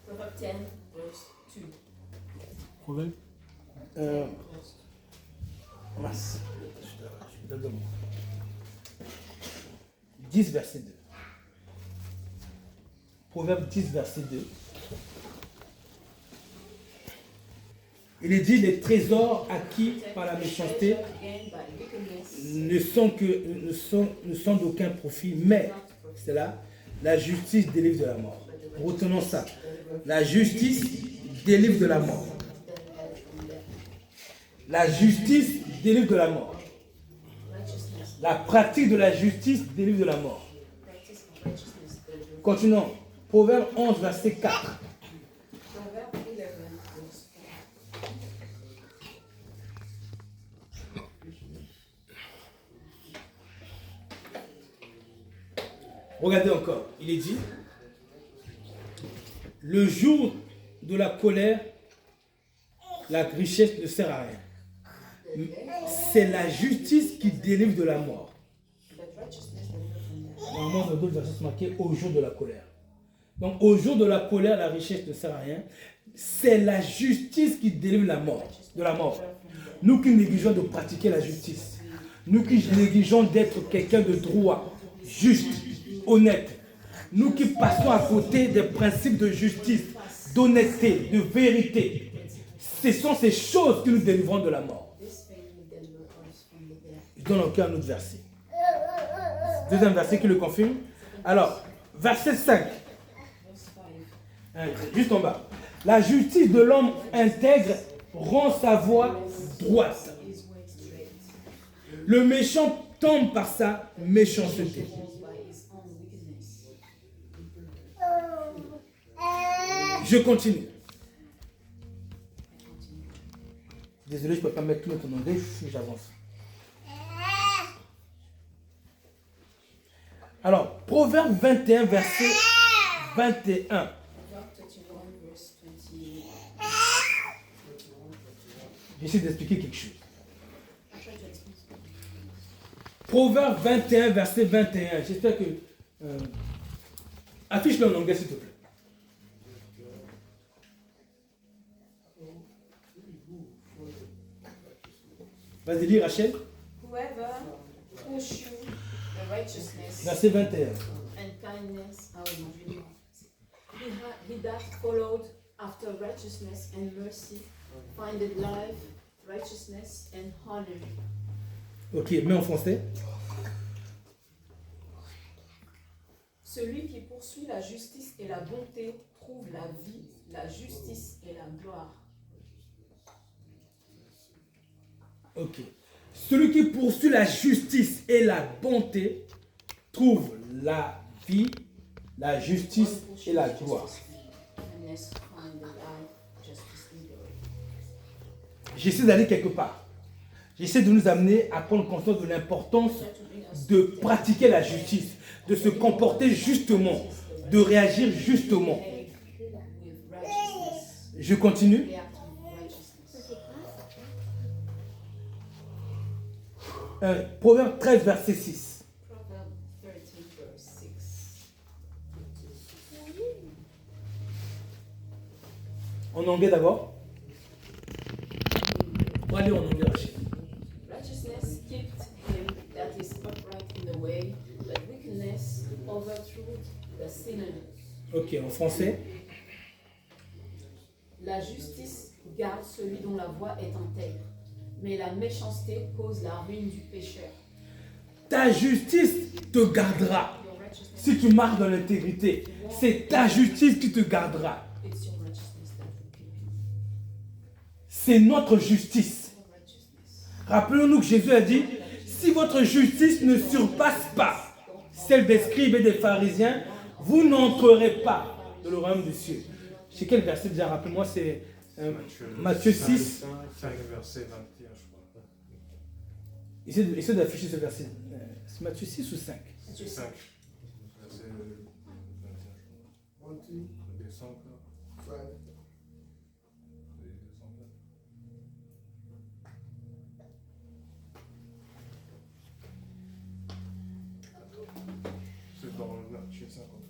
Proverbs 10, verse 2. Proverbe. Mince. 10, verset 2. Proverbe 10, verset 2. Il est dit, les trésors acquis par la méchanceté ne sont d'aucun profit, mais, c'est là, la justice délivre de la mort. Retenons ça. La justice délivre de la mort. La justice délivre de la mort. La pratique de la justice délivre de la mort. Continuons. Proverbe 11, verset 4. Regardez encore, il est dit, le jour de la colère, la richesse ne sert à rien. C'est la justice qui délivre de la mort. Normalement, dans d'autres versets, c'est marqué au jour de la colère. Donc, au jour de la colère, la richesse ne sert à rien. C'est la justice qui délivre de la mort. Nous qui négligeons de pratiquer la justice, nous qui négligeons d'être quelqu'un de droit, juste, honnête, nous qui passons à côté des principes de justice, d'honnêteté, de vérité, ce sont ces choses qui nous délivrent de la mort. Je donne encore un autre verset. Deuxième verset qui le confirme. Alors, verset 5. Juste en bas. La justice de l'homme intègre rend sa voie droite. Le méchant tombe par sa méchanceté. Je continue. Désolé, je ne peux pas mettre tout notre anglais, j'avance. Alors, Proverbe 21, verset 21. J'essaie d'expliquer quelque chose. Proverbe 21, verset 21. J'espère que... affiche-le en anglais, s'il te plaît. Vas-y, lis, Rachel. Whoever pursue the righteousness Verset 21. and kindness, he that followed after righteousness and mercy, findeth life, righteousness and honor. Ok, mais en français. Celui qui poursuit la justice et la bonté trouve la vie, la justice et la gloire. Ok. Celui qui poursuit la justice et la bonté trouve la vie, la justice et la gloire. J'essaie d'aller quelque part. J'essaie de nous amener à prendre conscience de l'importance de pratiquer la justice, de se comporter justement, de réagir justement. Je continue. Proverbe 13, verset 6. En anglais d'abord. On va lire en anglais, Rachel. Righteousness kept him that is upright in the way, but wickedness overthrew the sinner. Ok, en français. La justice garde celui dont la voie est intègre, mais la méchanceté cause la ruine du pécheur. Ta justice te gardera. Si tu marches dans l'intégrité, c'est ta justice qui te gardera. It's your righteousness that will keep you. C'est notre justice. Rappelons-nous que Jésus a dit, si votre justice ne surpasse pas celle des scribes et des pharisiens, vous n'entrerez pas dans le royaume des cieux. C'est quel verset déjà? Rappelez-moi, c'est Matthieu 6. 5, verset 21, je crois. Essaie d'afficher ce verset. C'est Matthieu 6 ou 5? C'est 5. Verset 21, je crois. Descends encore. C'est dans Matthieu 5 encore.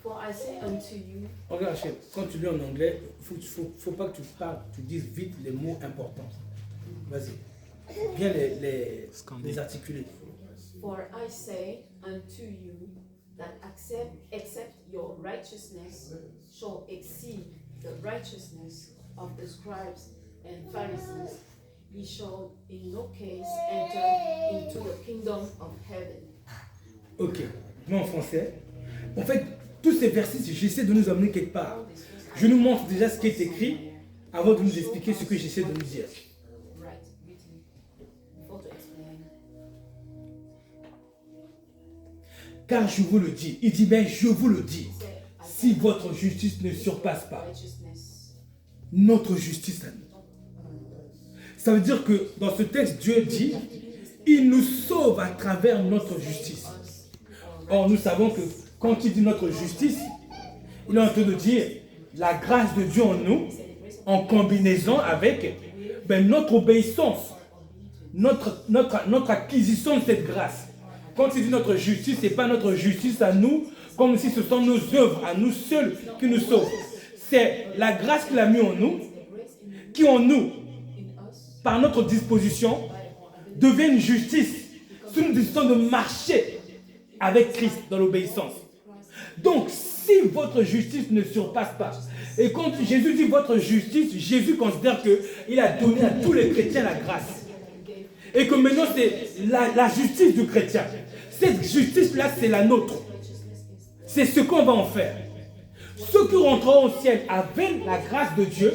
For I say unto you, Regarde, Rachel, quand tu lis en anglais, faut pas que tu parles, tu dises vite les mots importants. Vas-y. Bien les articuler. for I say unto you that except your righteousness shall exceed the righteousness of the scribes and Pharisees, ye shall in no case enter into the kingdom of heaven. Ok, moi en français. En fait, tous ces versets, j'essaie de nous amener quelque part. Je nous montre déjà ce qui est écrit avant de nous expliquer ce que j'essaie de nous dire. Right, written, before to explain. Car je vous le dis, il dit bien je vous le dis, Say, si votre justice ne surpasse pas righteousness. notre justice à nous. Ça veut dire que dans ce texte, Dieu dit, il nous sauve à travers notre justice. Or, nous savons que quand il dit notre justice, il est en train de dire la grâce de Dieu en nous, en combinaison avec notre obéissance, notre acquisition de cette grâce. Quand il dit notre justice, ce n'est pas notre justice à nous, comme si ce sont nos œuvres, à nous seuls qui nous sauvent. C'est la grâce qu'il a mis en nous, qui en nous, par notre disposition, devient une justice. Si nous décidons de marcher avec Christ dans l'obéissance. Donc, si votre justice ne surpasse pas, et quand Jésus dit votre justice, Jésus considère qu'il a donné à tous les chrétiens la grâce. Et que maintenant, c'est la justice du chrétien. Cette justice-là, c'est la nôtre. C'est ce qu'on va en faire. Ceux qui rentreront au ciel avec la grâce de Dieu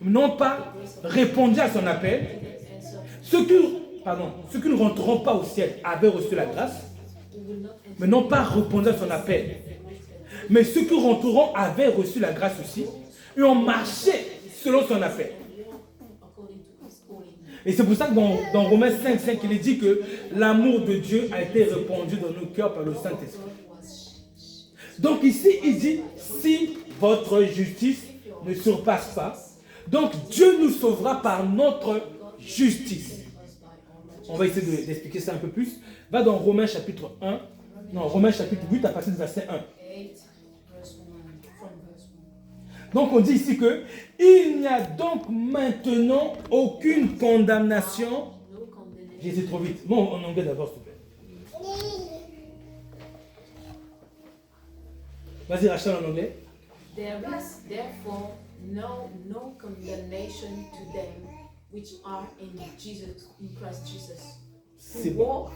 n'ont pas répondu à son appel. Ceux qui ne rentreront pas au ciel avaient reçu la grâce, mais n'ont pas répondu à son appel. Mais ceux qui rentreront avaient reçu la grâce aussi et ont marché selon son appel. Et c'est pour ça que dans Romains 5, il est dit que l'amour de Dieu a été répandu dans nos cœurs par le Saint-Esprit. Donc ici, il dit, si votre justice ne surpasse pas, donc Dieu nous sauvera par notre justice. On va essayer d'expliquer ça un peu plus. Va dans Romains chapitre 1, non, Romains chapitre 8 à partir du verset 1. Donc on dit ici que il n'y a donc maintenant aucune condamnation. J'ai essayé trop vite. Bon, en anglais d'abord, s'il te plaît. Vas-y, Rachel, en anglais. There is therefore no condemnation to them which are in Christ Jesus, C'est who bon. walk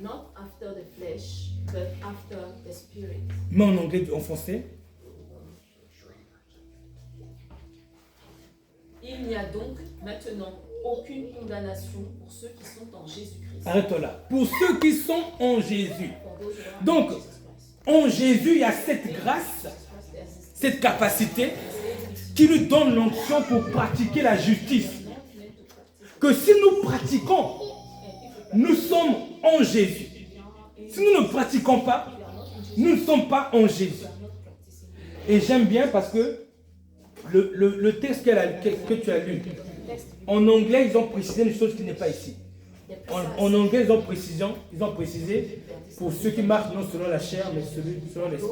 not after the flesh, but after the Spirit. Mais en anglais, en français. Il n'y a donc maintenant aucune condamnation pour ceux qui sont en Jésus-Christ. Arrête-toi là. Pour ceux qui sont en Jésus. For those who are Donc, in Jesus Christ. en Jésus, il y a cette grâce, cette capacité qui nous donne l'onction pour pratiquer la justice. Que si nous pratiquons, nous sommes en Jésus. Si nous ne pratiquons pas, nous ne sommes pas en Jésus. Et j'aime bien parce que le texte que tu as lu, en anglais, ils ont précisé une chose qui n'est pas ici. En anglais, ils ont précisé pour ceux qui marchent non selon la chair, mais selon l'esprit.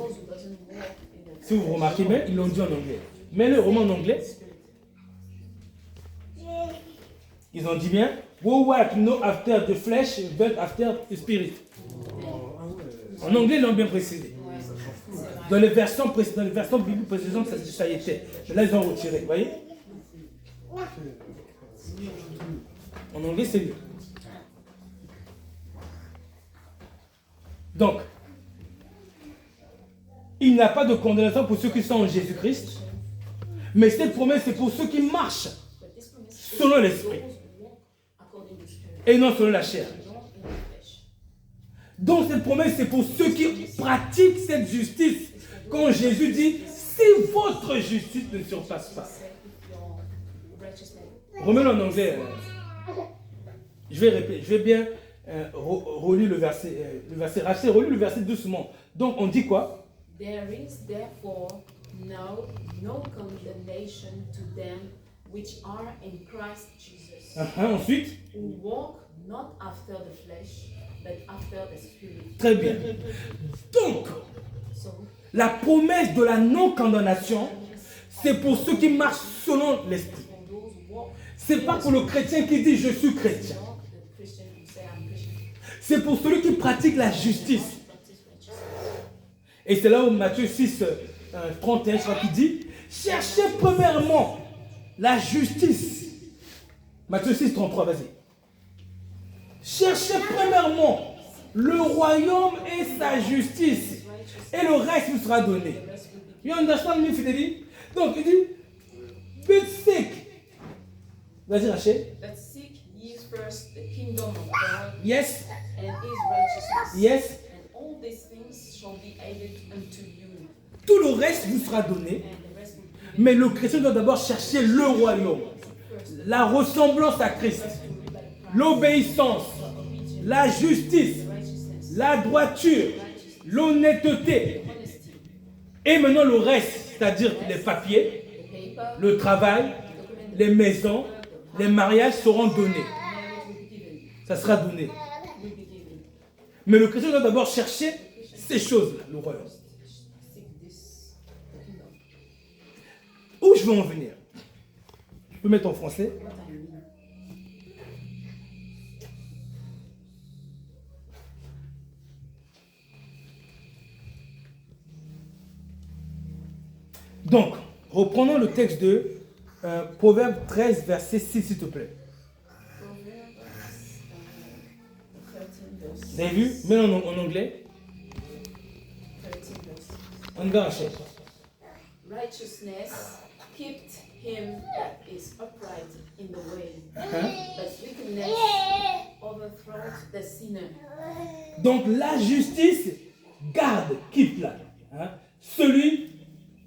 Si vous remarquez bien, ils l'ont dit en anglais. Mais le roman en anglais, ils ont dit bien, we walk not after the flesh, but after the spirit. En anglais, ils l'ont bien précisé. Dans les versions bibliques précisément, ça y était. Mais là, ils ont retiré. Vous voyez? En anglais, c'est mieux. Donc, il n'y a pas de condamnation pour ceux qui sont en Jésus-Christ. Mais cette promesse, c'est pour ceux qui marchent selon l'esprit et non selon la chair. Donc cette promesse, c'est pour ceux qui pratiquent cette justice. Quand Jésus dit, si votre justice ne surpasse pas. Remets-le en anglais. Je vais bien relire le verset. Rachel, relis le verset doucement. Donc on dit quoi? There is therefore no condemnation to them which are in Christ Jesus, Ensuite, who walk not after the flesh, but after the Spirit. très bien. Donc, So, La promesse de la non-condamnation, c'est pour ceux qui marchent selon l'esprit. Ce n'est pas pour le chrétien qui dit je suis chrétien. C'est pour celui qui pratique la justice. Et c'est là où Matthieu 6, 31, je crois qu'il dit, cherchez premièrement la justice. Matthieu 6, 33, vas-y. Cherchez premièrement le royaume et sa justice. Et le reste vous sera donné. You understand me, Fideli? Donc, il dit, but seek. Vas-y, Rachel. But seek ye first the kingdom of God Yes. and his righteousness. Yes. And all these things shall be added unto you. Tout le reste vous sera donné. And the rest will be Mais le chrétien doit d'abord chercher le royaume. La ressemblance à Christ. L'obéissance. La justice. La droiture. L'honnêteté. Et maintenant le reste, c'est-à-dire les papiers, the paper, le travail, les maisons, les mariages seront donnés. marriage will be given. Ça sera donné. Will be given. Mais le chrétien doit d'abord chercher ces choses-là, le royaume. Seek this the kingdom. Où je veux en venir? Je peux mettre en français. What I mean. Donc, reprenons le texte de Proverbe 13, verset 6, s'il te plaît. Proverbs 13 verse. Vous avez vu? Même en anglais. 13 verse. On y va, Rachel. Righteousness kept him that is upright in the way, Hein? but wickedness overthrows the sinner. Donc, la justice garde, keep là. Hein? Celui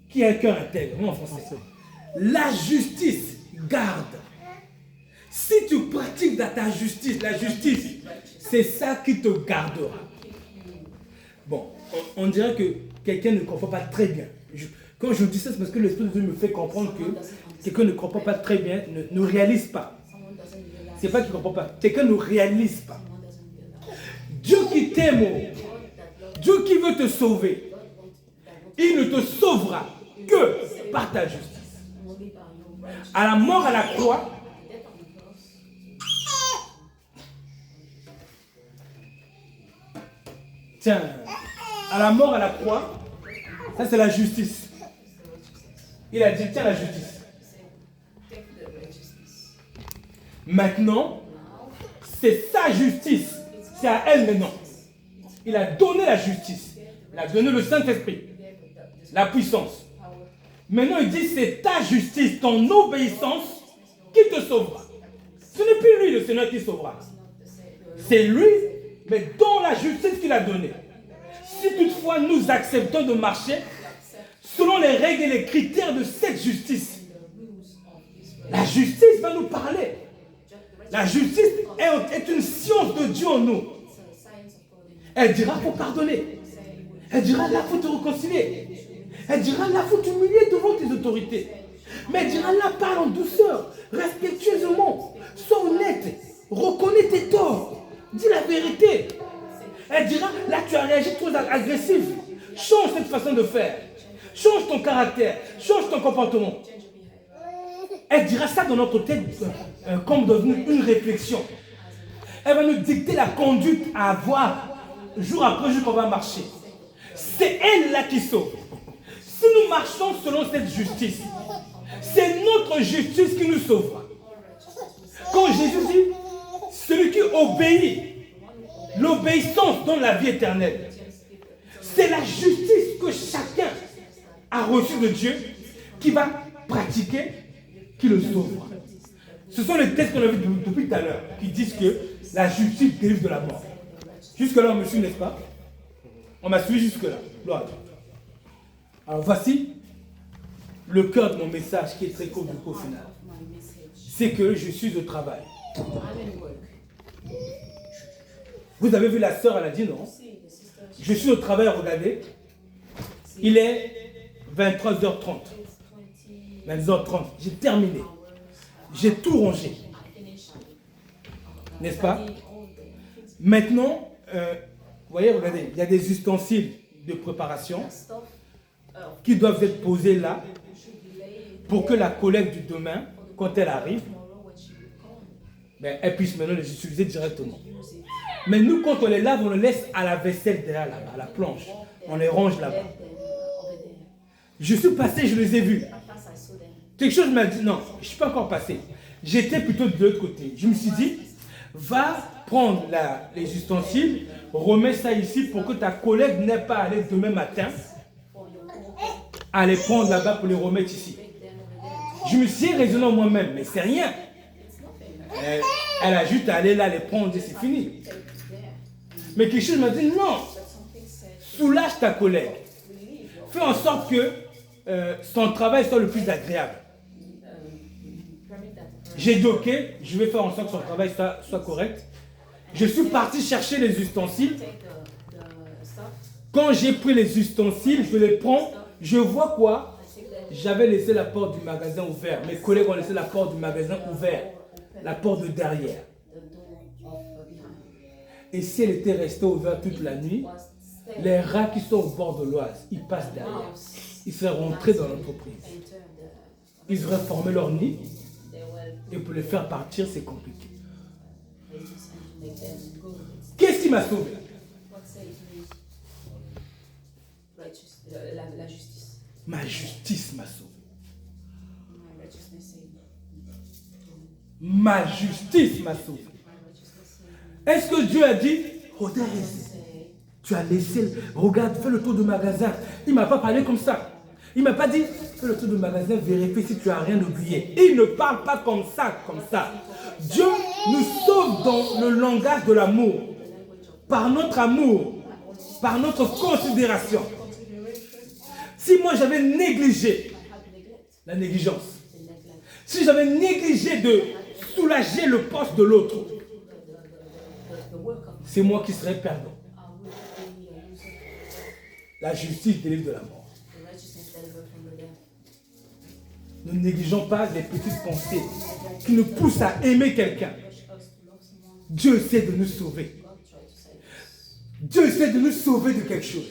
qui a un cœur intègre. Moi en français. La justice garde. Si tu pratiques dans ta justice, la justice, c'est ça qui te gardera. Bon, on dirait que quelqu'un ne comprend pas très bien. Quand je dis ça, c'est parce que l'Esprit de Dieu me fait comprendre que quelqu'un ne comprend pas très bien, ne réalise pas. Someone doesn't realize. C'est pas qu'il ne comprend pas. Quelqu'un ne réalise pas. Someone doesn't realize. Dieu qui t'aime, God that love Dieu qui veut te sauver, God wants that il ne te sauvera que par ta justice. only by your righteousness. À la mort à la croix, Death on the cross. tiens, à la mort à la croix, ça c'est la justice. Il a dit, tiens la justice. Take the righteousness. Maintenant, c'est sa justice. C'est à elle maintenant. Il a donné la justice. Il a donné le Saint-Esprit, la puissance. Maintenant, il dit, c'est ta justice, ton obéissance qui te sauvera. Ce n'est plus lui, le Seigneur, qui sauvera. C'est lui, mais dans la justice qu'il a donnée. Si toutefois nous acceptons de marcher selon les règles et les critères de cette justice, la justice va nous parler. La justice est une science de Dieu en nous. Elle dira, faut pardonner. Elle dira, là, faut te réconcilier. Elle dira, là, faut t'humilier devant tes autorités. Mais elle dira, là, parle en douceur, respectueusement. Sois honnête. Reconnais tes torts. Dis la vérité. Elle dira, là, tu as réagi trop agressif. Change cette façon de faire. Change ton caractère. Change ton comportement. Elle dira ça dans notre tête comme dans une réflexion. Elle va nous dicter la conduite à avoir jour après jour qu'on va marcher. C'est elle là qui sauve. Si nous marchons selon cette justice, c'est notre justice qui nous sauvera. Quand Jésus dit, celui qui obéit, l'obéissance donne la vie éternelle. C'est la justice que chacun a reçue de Dieu qui va pratiquer, qui le sauvera. Ce sont les textes qu'on a vus depuis tout à l'heure qui disent que la justice délivre de la mort. Jusque-là, on me suit, n'est-ce pas? On m'a suivi jusque-là. Gloire à Dieu. Alors voici le cœur de mon message qui est très court du coup au final. C'est que je suis au travail. I'm in work. Vous avez vu la sœur, elle a dit non. Je suis au travail, regardez. Il est 23h30. 22h30. J'ai terminé. J'ai tout rangé. N'est-ce pas? Maintenant, vous voyez, regardez, il y a des ustensiles de préparation. qui doivent être posées là pour que la collègue du demain, quand elle arrive, ben, elle puisse maintenant les utiliser directement. Mais nous, quand on les lave, on les laisse à la vaisselle derrière là-bas, à la planche. On les range là-bas. Je suis passé, je les ai vus. Quelque chose m'a dit, non, je ne suis pas encore passé. J'étais plutôt de l'autre côté. Je me suis dit, va prendre les ustensiles, remets ça ici pour que ta collègue n'ait pas à aller demain matin à les prendre là-bas pour les remettre ici. Je me suis raisonné en moi-même, mais c'est rien. Elle a juste à aller là les prendre et c'est fini. Mais quelque chose m'a dit, non, soulage ta collègue. Fais en sorte que son travail soit le plus agréable. J'ai dit, ok, je vais faire en sorte que son travail soit correct. Je suis parti chercher les ustensiles. Quand j'ai pris les ustensiles, je les prends. Je vois quoi? J'avais laissé la porte du magasin ouverte. Mes collègues ont laissé la porte du magasin ouverte. La porte de derrière. Et si elle était restée ouverte toute la nuit, les rats qui sont au bord de l'Oise, ils passent derrière. Ils seraient rentrés dans l'entreprise. Ils auraient formé leur nid. Et pour les faire partir, c'est compliqué. Qu'est-ce qui m'a sauvé? La justice. Ma justice m'a sauvé. Ma justice m'a sauvé. Est-ce que Dieu a dit, regarde, tu as laissé, regarde, fais le tour du magasin. Il ne m'a pas parlé comme ça. Il ne m'a pas dit, fais le tour du magasin, vérifie si tu n'as rien oublié. Il ne parle pas comme ça, comme ça. Dieu nous sauve dans le langage de l'amour. Par notre amour, par notre considération. Si moi j'avais négligé la négligence, si j'avais négligé de soulager le poste de l'autre, c'est moi qui serais perdant. La justice délivre de la mort. Ne négligeons pas les petites pensées qui nous poussent à aimer quelqu'un. Dieu essaie de nous sauver. Dieu essaie de nous sauver de quelque chose.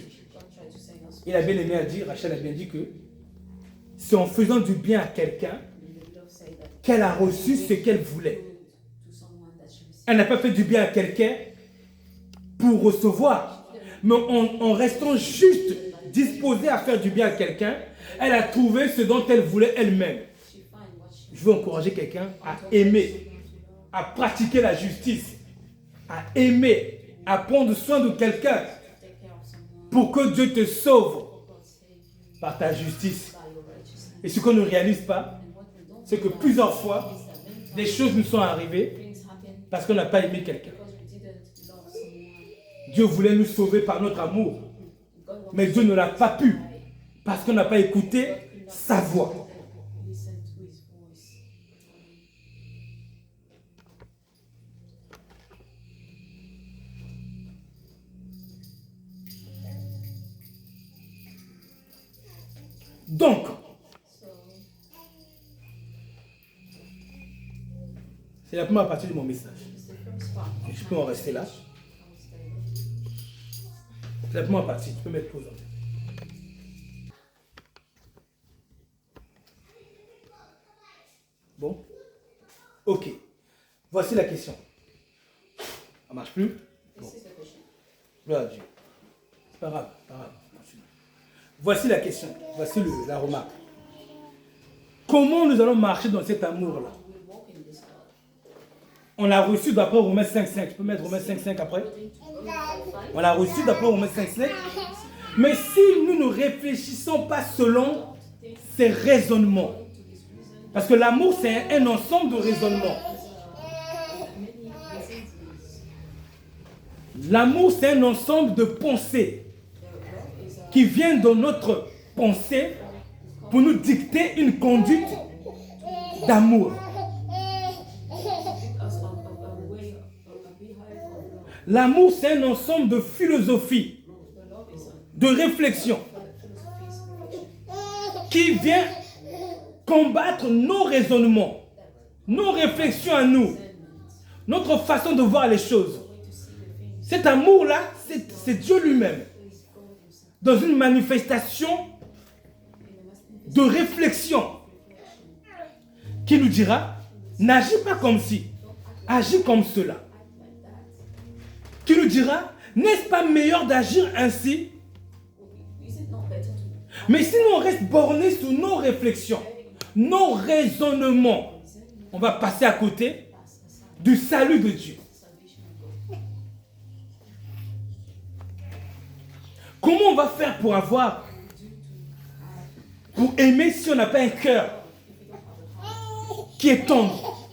Il a bien aimé à dire, Rachel a bien dit que c'est en faisant du bien à quelqu'un qu'elle a reçu ce qu'elle voulait. Elle n'a pas fait du bien à quelqu'un pour recevoir, mais en restant juste disposée à faire du bien à quelqu'un, elle a trouvé ce dont elle voulait elle-même. Je veux encourager quelqu'un à aimer, à pratiquer la justice, à aimer, à prendre soin de quelqu'un pour que Dieu te sauve par ta justice. Et ce qu'on ne réalise pas, c'est que plusieurs fois, des choses nous sont arrivées parce qu'on n'a pas aimé quelqu'un. Dieu voulait nous sauver par notre amour, mais Dieu ne l'a pas pu parce qu'on n'a pas écouté sa voix. Donc, c'est la première partie de mon message. Je peux en rester là. C'est la première partie. Tu peux mettre pause en fait. Bon. Ok. Voici la question. Ça marche plus? Bon. Gloire à Dieu. C'est pas grave. Pas grave. Voici la question. Voici la remarque. Comment nous allons marcher dans cet amour-là? On a reçu d'après Romains 5.5. Tu peux mettre Romains 5.5 après? On a reçu d'après Romains 5.5. Mais si nous ne réfléchissons pas selon ces raisonnements, parce que l'amour c'est un ensemble de raisonnements. L'amour c'est un ensemble de pensées qui viennent dans notre pensée pour nous dicter une conduite d'amour. L'amour, c'est un ensemble de philosophie, de réflexion, qui vient combattre nos raisonnements, nos réflexions à nous, notre façon de voir les choses. Cet amour-là, c'est Dieu lui-même, dans une manifestation de réflexion qui nous dira, n'agis pas comme ci, agis comme cela. Qui nous dira, n'est-ce pas meilleur d'agir ainsi? Mais si nous on reste bornés sur nos réflexions, nos raisonnements, on va passer à côté du salut de Dieu. Comment on va faire pour aimer si on n'a pas un cœur qui est tendre?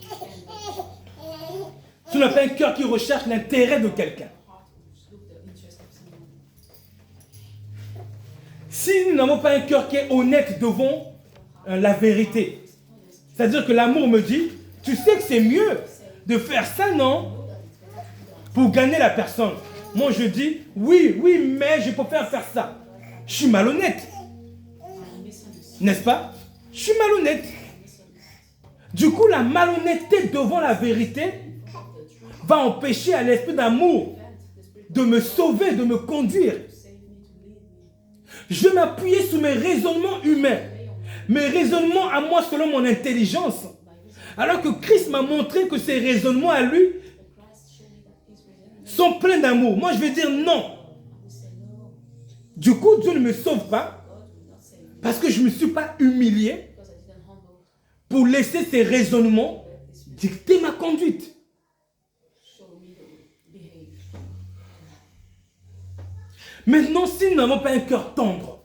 Si on n'a pas un cœur qui recherche l'intérêt de quelqu'un? Si nous n'avons pas un cœur qui est honnête devant la vérité, c'est-à-dire que l'amour me dit, tu sais que c'est mieux de faire ça, non? Pour gagner la personne. Moi je dis, oui, mais je peux faire ça. Je suis malhonnête. N'est-ce pas? Je suis malhonnête. Du coup, la malhonnêteté devant la vérité va empêcher à l'esprit d'amour de me sauver, de me conduire. Je vais m'appuyer sur mes raisonnements humains, mes raisonnements à moi selon mon intelligence. Alors que Christ m'a montré que ses raisonnements à lui sont pleins d'amour. Moi, je vais dire non. Du coup, Dieu ne me sauve pas parce que je ne me suis pas humilié pour laisser ses raisonnements dicter ma conduite. Maintenant, si nous n'avons pas un cœur tendre,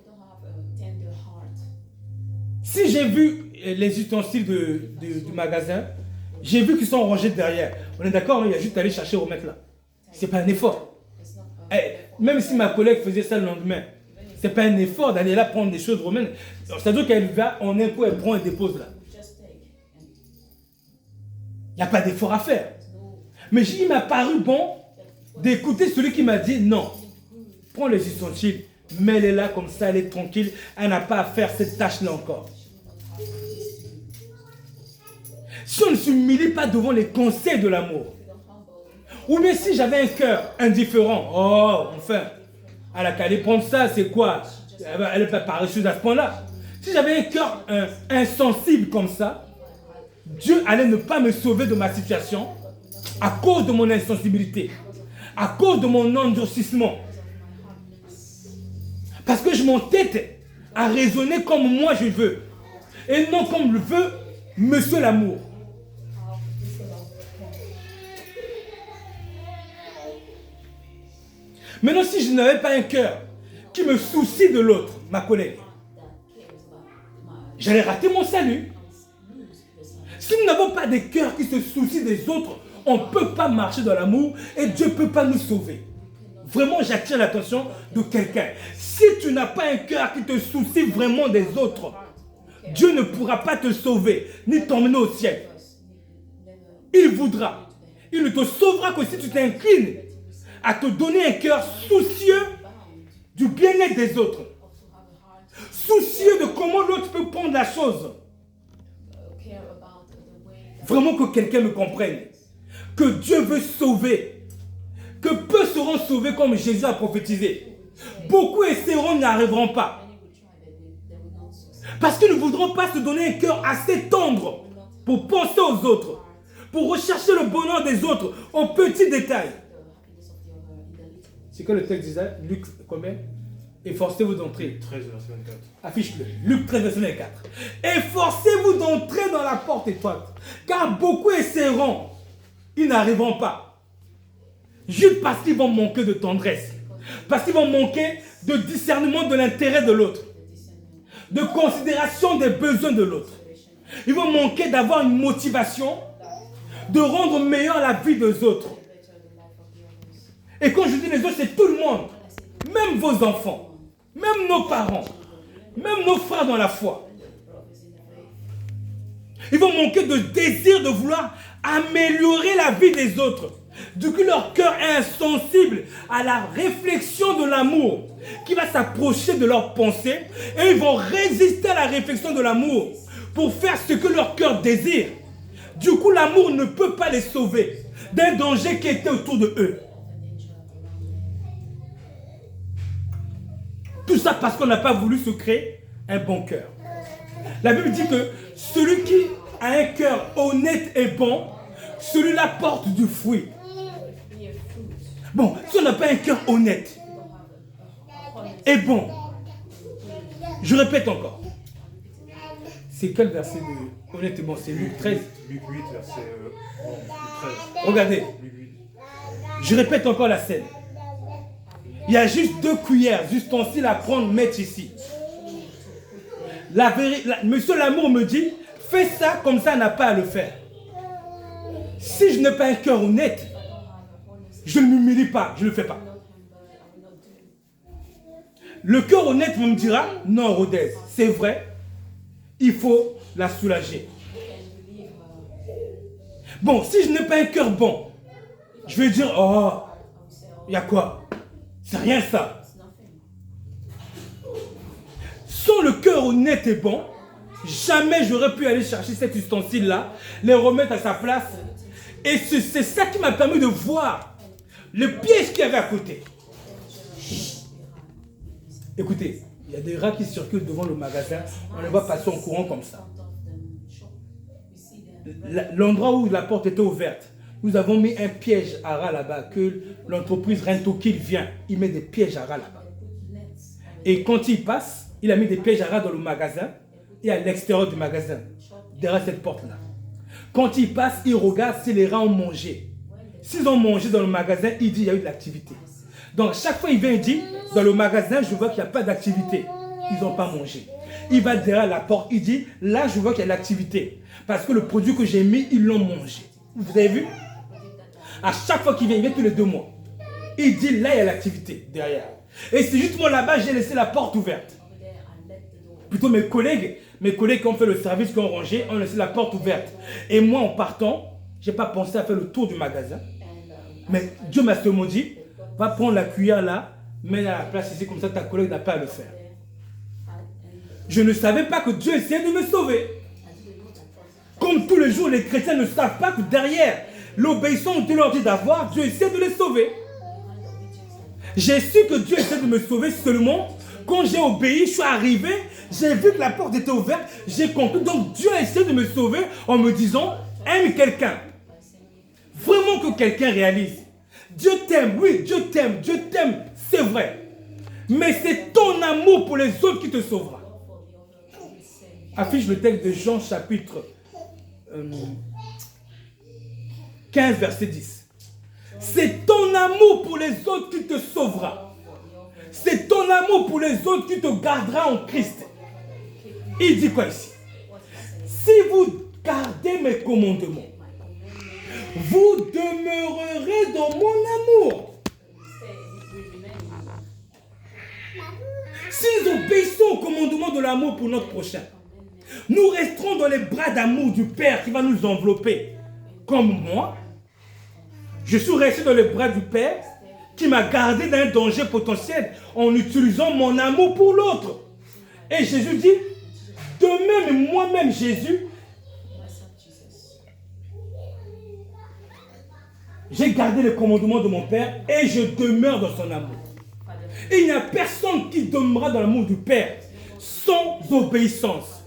si j'ai vu les ustensiles du magasin, j'ai vu qu'ils sont rangés derrière. On est d'accord, il y a juste à aller chercher et remettre là. Ce n'est pas un effort. Même si ma collègue faisait ça le lendemain, ce n'est pas un effort d'aller là prendre des choses romaines. C'est-à-dire qu'elle va en un coup, elle prend et dépose là. Il n'y a pas d'effort à faire. Mais il m'a paru bon d'écouter celui qui m'a dit non. Prends les ustensiles, mets-les là comme ça, elle est tranquille. Elle n'a pas à faire cette tâche-là encore. Si on ne s'humilie pas devant les conseils de l'amour, ou bien si j'avais un cœur indifférent, oh, enfin, elle a qu'à aller prendre ça, c'est quoi? Elle n'est pas paresseuse à ce point-là. Si j'avais un cœur insensible comme ça, Dieu allait ne pas me sauver de ma situation à cause de mon insensibilité, à cause de mon endurcissement. Parce que je m'entête à raisonner comme moi je veux, et non comme le veut Monsieur l'amour. Maintenant, si je n'avais pas un cœur qui me soucie de l'autre, ma collègue, j'allais rater mon salut. Si nous n'avons pas des cœurs qui se soucient des autres, on ne peut pas marcher dans l'amour et Dieu ne peut pas nous sauver. Vraiment, j'attire l'attention de quelqu'un. Si tu n'as pas un cœur qui te soucie vraiment des autres, Dieu ne pourra pas te sauver, ni t'emmener au ciel. Il voudra. Il ne te sauvera que si tu t'inclines à te donner un cœur soucieux du bien-être des autres. Soucieux de comment l'autre peut prendre la chose. Vraiment que quelqu'un me comprenne. Que Dieu veut sauver. Que peu seront sauvés comme Jésus a prophétisé. Beaucoup essaieront, n'y arriveront pas. Parce qu'ils ne voudront pas se donner un cœur assez tendre pour penser aux autres. Pour rechercher le bonheur des autres aux petits détails. C'est quoi le texte disait? Luc combien? Efforcez-vous d'entrer. 13, verset 24. Affiche-le. Luc 13, verset 24. Efforcez-vous d'entrer dans la porte étroite. Car beaucoup essaieront. Ils n'arriveront pas. Juste parce qu'ils vont manquer de tendresse. Parce qu'ils vont manquer de discernement de l'intérêt de l'autre. De considération des besoins de l'autre. Ils vont manquer d'avoir une motivation de rendre meilleure la vie des autres. Et quand je dis les autres, c'est tout le monde. Même vos enfants. Même nos parents. Même nos frères dans la foi. Ils vont manquer de désir de vouloir améliorer la vie des autres. Du coup, leur cœur est insensible à la réflexion de l'amour qui va s'approcher de leurs pensées et ils vont résister à la réflexion de l'amour pour faire ce que leur cœur désire. Du coup, l'amour ne peut pas les sauver d'un danger qui était autour de eux. Tout ça parce qu'on n'a pas voulu se créer un bon cœur. La Bible dit que celui qui a un cœur honnête et bon, celui-là porte du fruit. Bon, si on n'a pas un cœur honnête et bon, je répète encore. C'est quel verset de honnête et bon? C'est Luc 13. Luc 8, verset 13. Regardez. Luc 8. Je répète encore la scène. Il y a juste 2 cuillères d'ustensiles à prendre, mettre ici. Monsieur Lamour me dit, fais ça comme ça, n'a pas à le faire. Si je n'ai pas un cœur honnête, je ne m'humilie pas, je ne le fais pas. Le cœur honnête me dira, non Rodez, c'est vrai, il faut la soulager. Bon, si je n'ai pas un cœur bon, je vais dire, oh, il y a quoi? C'est rien ça. Sans le cœur honnête et bon, jamais j'aurais pu aller chercher cet ustensile-là, les remettre à sa place. Et c'est ça qui m'a permis de voir le piège qu'il y avait à côté. Écoutez, il y a des rats qui circulent devant le magasin, on les voit passer en courant comme ça. L'endroit où la porte était ouverte, nous avons mis un piège à rats là-bas, que l'entreprise Rentokill vient, il met des pièges à rats là-bas. Et quand il passe, il a mis des pièges à rats dans le magasin et à l'extérieur du magasin, derrière cette porte-là. Quand il passe, il regarde si les rats ont mangé. S'ils ont mangé dans le magasin, il dit qu'il y a eu de l'activité. Donc chaque fois il vient, il dit, dans le magasin, je vois qu'il n'y a pas d'activité. Ils n'ont pas mangé. Il va derrière la porte, il dit, là je vois qu'il y a de l'activité. Parce que le produit que j'ai mis, ils l'ont mangé. Vous avez vu? À chaque fois qu'il vient, il vient tous les 2 mois. Il dit, là il y a l'activité derrière. Et c'est justement là-bas, j'ai laissé la porte ouverte. Plutôt mes collègues qui ont fait le service, qui ont rangé, ont laissé la porte ouverte. Et moi, en partant, je n'ai pas pensé à faire le tour du magasin. Mais Dieu m'a seulement dit, va prendre la cuillère là, mets-la à la place ici, comme ça ta collègue n'a pas à le faire. Je ne savais pas que Dieu essayait de me sauver. Comme tous les jours, les chrétiens ne savent pas que derrière l'obéissance que Dieu leur dit d'avoir, Dieu essaie de les sauver. J'ai su que Dieu essaie de me sauver seulement quand j'ai obéi, je suis arrivé, j'ai vu que la porte était ouverte, j'ai compris. Donc Dieu a essayé de me sauver en me disant, aime quelqu'un. Vraiment que quelqu'un réalise. Dieu t'aime, oui, Dieu t'aime, c'est vrai. Mais c'est ton amour pour les autres qui te sauvera. Affiche le texte de Jean chapitre 15, verset 10. C'est ton amour pour les autres qui te sauvera. C'est ton amour pour les autres qui te gardera en Christ. Il dit quoi ici? Si vous gardez mes commandements, vous demeurerez dans mon amour. Si nous obéissons au commandement de l'amour pour notre prochain, nous resterons dans les bras d'amour du Père qui va nous envelopper. Comme moi, je suis resté dans les bras du Père qui m'a gardé d'un danger potentiel en utilisant mon amour pour l'autre. Et Jésus dit, de même moi-même Jésus, j'ai gardé les commandements de mon Père et je demeure dans son amour. Et il n'y a personne qui demeurera dans l'amour du Père sans obéissance,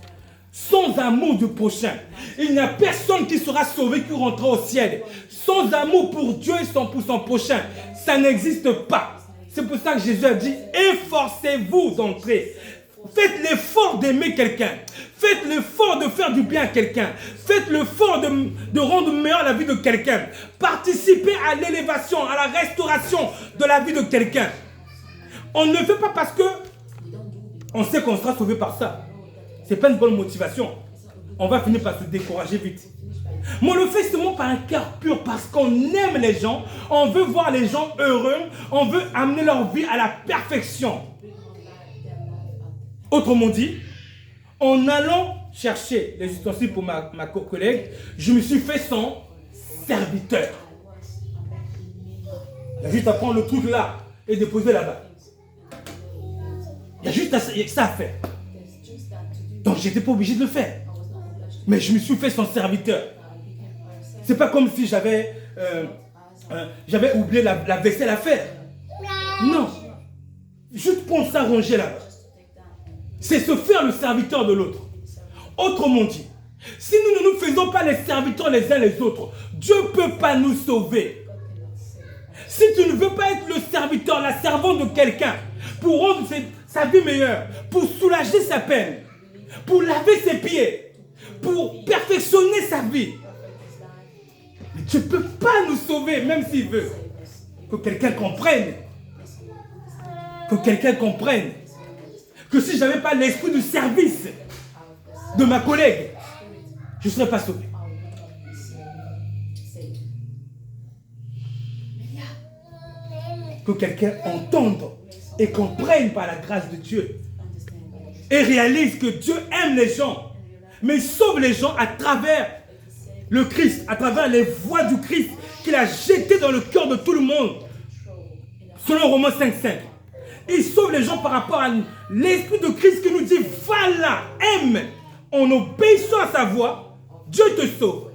sans amour du prochain. Il n'y a personne qui sera sauvé, qui rentrera au ciel sans amour pour Dieu et pour son prochain. Ça n'existe pas. C'est pour ça que Jésus a dit, efforcez-vous d'entrer. Faites l'effort d'aimer quelqu'un. Faites l'effort de faire du bien à quelqu'un. Faites l'effort de rendre meilleure la vie de quelqu'un. Participez à l'élévation, à la restauration de la vie de quelqu'un. On ne le fait pas parce que on sait qu'on sera sauvé par ça. Ce n'est pas une bonne motivation. On va finir par se décourager vite. Mais on le fait seulement par un cœur pur, parce qu'on aime les gens, on veut voir les gens heureux, on veut amener leur vie à la perfection. Autrement dit, en allant chercher les ustensiles pour ma collègue, je me suis fait son serviteur. Il y a juste à prendre le truc là et déposer là-bas. Il y a juste ça à faire. Donc je n'étais pas obligé de le faire. Mais je me suis fait son serviteur. C'est pas comme si j'avais oublié la vaisselle à faire. Non. Juste prendre ça, ranger là-bas. C'est se faire le serviteur de l'autre. Autrement dit, si nous ne nous faisons pas les serviteurs les uns les autres, Dieu ne peut pas nous sauver. Si tu ne veux pas être le serviteur, la servante de quelqu'un, pour rendre sa vie meilleure, pour soulager sa peine, pour laver ses pieds, pour perfectionner sa vie, Dieu ne peut pas nous sauver, même s'il veut. Que quelqu'un comprenne. Que quelqu'un comprenne. Que si je n'avais pas l'esprit du service de ma collègue, je ne serais pas sauvé. Que quelqu'un entende et comprenne par la grâce de Dieu et réalise que Dieu aime les gens, mais il sauve les gens à travers le Christ, à travers les voies du Christ qu'il a jetées dans le cœur de tout le monde, selon Romains 5,5. Il sauve les gens par rapport à l'esprit de Christ qui nous dit, va là, aime, en obéissant à sa voix, Dieu te sauve.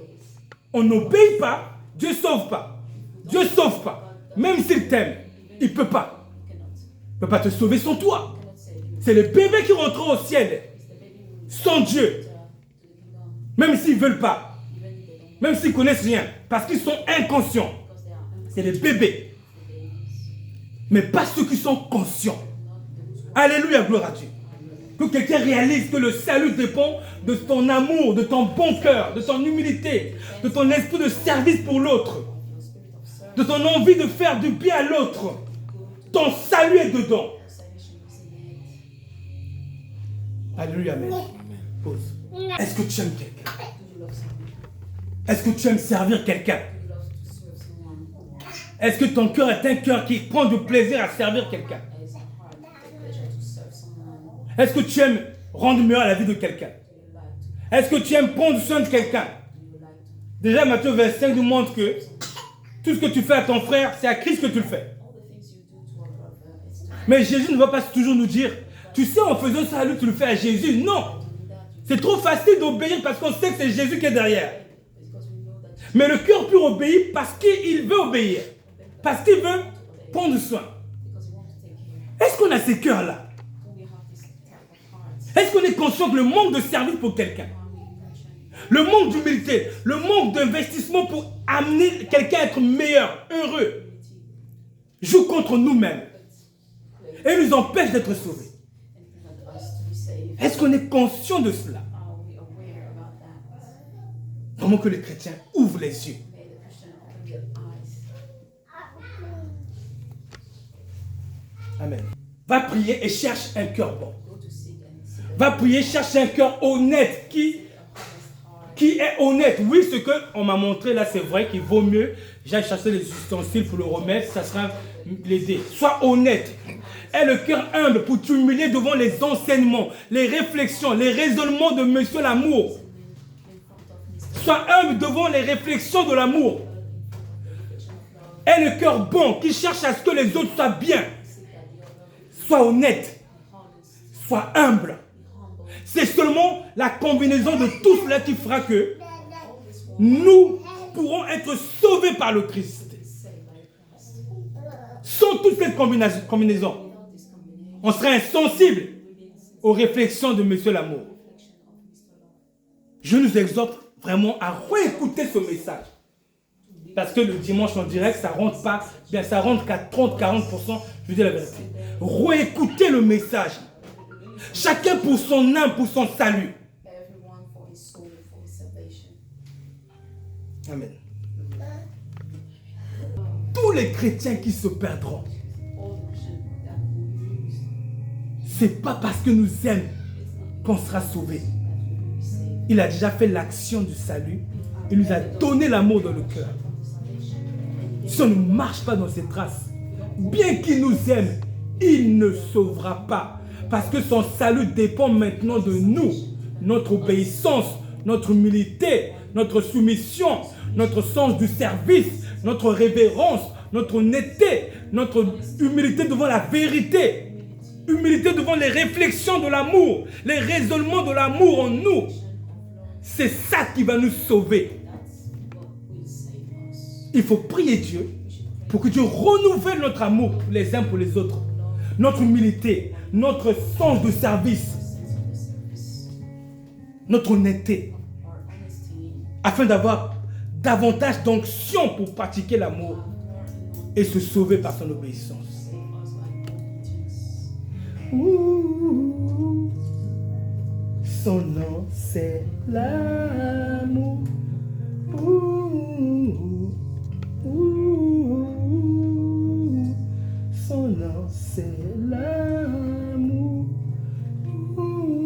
On n'obéit pas, Dieu ne sauve pas. Dieu ne sauve pas. Même s'il t'aime, il ne peut pas. Il ne peut pas te sauver sans toi. C'est les bébés qui rentrent au ciel sans Dieu. Même s'ils ne veulent pas. Même s'ils ne connaissent rien. Parce qu'ils sont inconscients. C'est les bébés. Mais pas ceux qui sont conscients. Alléluia, gloire à Dieu. Que quelqu'un réalise que le salut dépend de ton amour, de ton bon cœur, de ton humilité, de ton esprit de service pour l'autre, de ton envie de faire du bien à l'autre. Ton salut est dedans. Alléluia, amen. Pause. Est-ce que tu aimes quelqu'un? Est-ce que tu aimes servir quelqu'un? Est-ce que ton cœur est un cœur qui prend du plaisir à servir quelqu'un? Est-ce que tu aimes rendre meilleure la vie de quelqu'un? Est-ce que tu aimes prendre soin de quelqu'un? Déjà, Matthieu 25 nous montre que tout ce que tu fais à ton frère, c'est à Christ que tu le fais. Mais Jésus ne va pas toujours nous dire, tu sais, en faisant ça, lui, tu le fais à Jésus. Non. C'est trop facile d'obéir parce qu'on sait que c'est Jésus qui est derrière. Mais le cœur pur obéit parce qu'il veut obéir. Parce qu'il veut prendre soin. Est-ce qu'on a ces cœurs-là? Est-ce qu'on est conscient que le manque de service pour quelqu'un, le manque d'humilité, le manque d'investissement pour amener quelqu'un à être meilleur, heureux, joue contre nous-mêmes et nous empêche d'être sauvés? Est-ce qu'on est conscient de cela? Vraiment que les chrétiens ouvrent les yeux. Amen. Va prier et cherche un cœur bon. Va prier, cherche un cœur honnête qui est honnête. Oui, ce qu'on m'a montré là, c'est vrai qu'il vaut mieux. J'aille chercher les ustensiles pour le remettre, ça sera l'aider. Sois honnête. Aie le cœur humble pour t'humilier devant les enseignements, les réflexions, les raisonnements de Monsieur l'amour. Sois humble devant les réflexions de l'amour. Aie le cœur bon qui cherche à ce que les autres soient bien. Sois honnête. Sois humble. C'est seulement la combinaison de tout cela qui fera que nous pourrons être sauvés par le Christ. Sans toute cette combinaison, on serait insensible aux réflexions de Monsieur l'amour. Je nous exhorte vraiment à réécouter ce message. Parce que le dimanche en direct, ça rentre pas, bien ça rentre qu'à 30-40%, je vous dis la vérité. Réécoutez le message. Chacun pour son âme, pour son salut. Amen. Tous les chrétiens qui se perdront, c'est pas parce que nous aimons qu'on sera sauvés. Il a déjà fait l'action du salut. Il nous a donné l'amour dans le cœur. Si on ne marche pas dans ses traces, bien qu'il nous aime, il ne sauvera pas. Parce que son salut dépend maintenant de nous. Notre obéissance, notre humilité, notre soumission, notre sens du service, notre révérence, notre honnêteté, notre humilité devant la vérité, humilité devant les réflexions de l'amour, les raisonnements de l'amour en nous. C'est ça qui va nous sauver. Il faut prier Dieu pour que Dieu renouvelle notre amour les uns pour les autres, notre humilité, notre sens de service. notre honnêteté, our honesty, afin d'avoir davantage d'onction pour pratiquer l'amour more anointing et se sauver par son obéissance. save us by obedience. Ouh, son nom c'est l'amour. Ouh, ouh, son nom c'est l'amour. Ouh.